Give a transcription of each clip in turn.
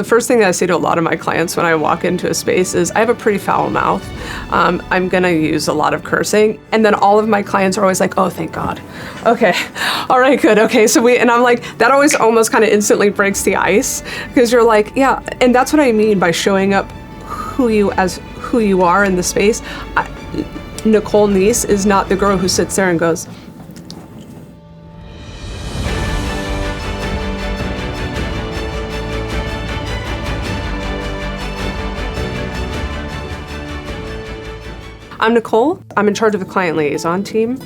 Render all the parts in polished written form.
The first thing that I say to a lot of my clients when I walk into a space is, I have a pretty foul mouth. I'm gonna use a lot of cursing. And then all of my clients are always like, oh, thank God. Okay, all right, good, okay. And I'm like, that always almost kind of instantly breaks the ice, because you're like, yeah, and that's what I mean by showing up who you are in the space. Nicole Neace is not the girl who sits there and goes, I'm Nicole. I'm in charge of the client liaison team.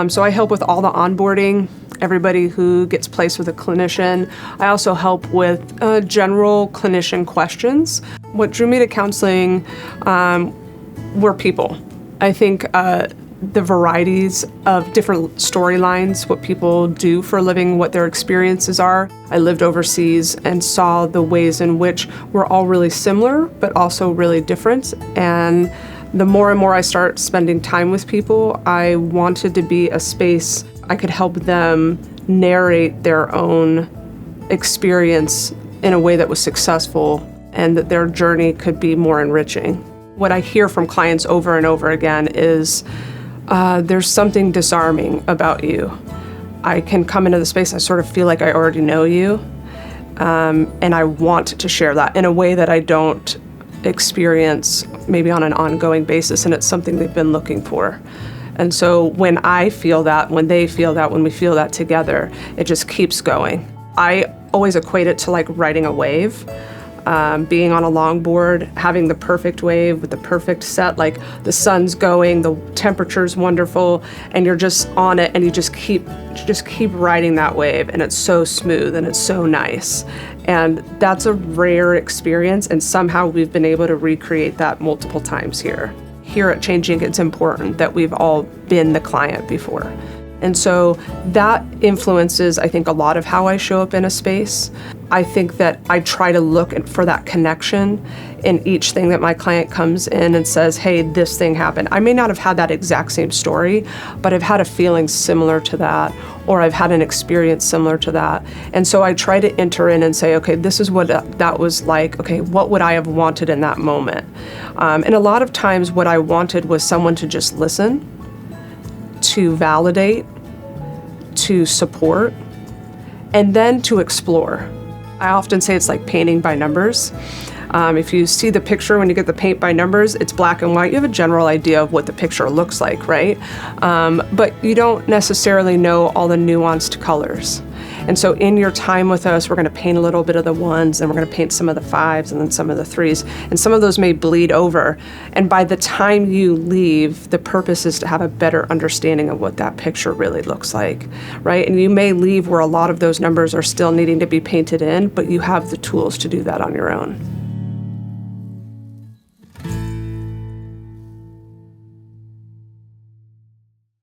So I help with all the onboarding, everybody who gets placed with a clinician. I also help with general clinician questions. What drew me to counseling were people. I think the varieties of different storylines, what people do for a living, what their experiences are. I lived overseas and saw the ways in which we're all really similar, but also really different. And the more and more I start spending time with people, I wanted to be a space I could help them narrate their own experience in a way that was successful and that their journey could be more enriching. What I hear from clients over and over again is, there's something disarming about you. I can come into the space, I sort of feel like I already know you, and I want to share that in a way that I don't experience maybe on an ongoing basis, and it's something they've been looking for. And so when I feel that, when they feel that, when we feel that together, it just keeps going. I always equate it to like riding a wave, being on a longboard, having the perfect wave with the perfect set, like the sun's going, the temperature's wonderful, and you're just on it, and you just keep riding that wave, and it's so smooth and it's so nice. And that's a rare experience, and somehow we've been able to recreate that multiple times here. Here at Changing, it's important that we've all been the client before. And so that influences, I think, a lot of how I show up in a space. I think that I try to look for that connection in each thing that my client comes in and says, hey, this thing happened. I may not have had that exact same story, but I've had a feeling similar to that, or I've had an experience similar to that. And so I try to enter in and say, okay, this is what that was like. Okay, what would I have wanted in that moment? And a lot of times what I wanted was someone to just listen, to validate, to support, and then to explore. I often say it's like painting by numbers. If you see the picture when you get the paint by numbers, it's black and white. You have a general idea of what the picture looks like, right? But you don't necessarily know all the nuanced colors. And so in your time with us, we're going to paint a little bit of the ones, and we're going to paint some of the fives and then some of the threes, and some of those may bleed over. And by the time you leave, the purpose is to have a better understanding of what that picture really looks like, right? And you may leave where a lot of those numbers are still needing to be painted in, but you have the tools to do that on your own.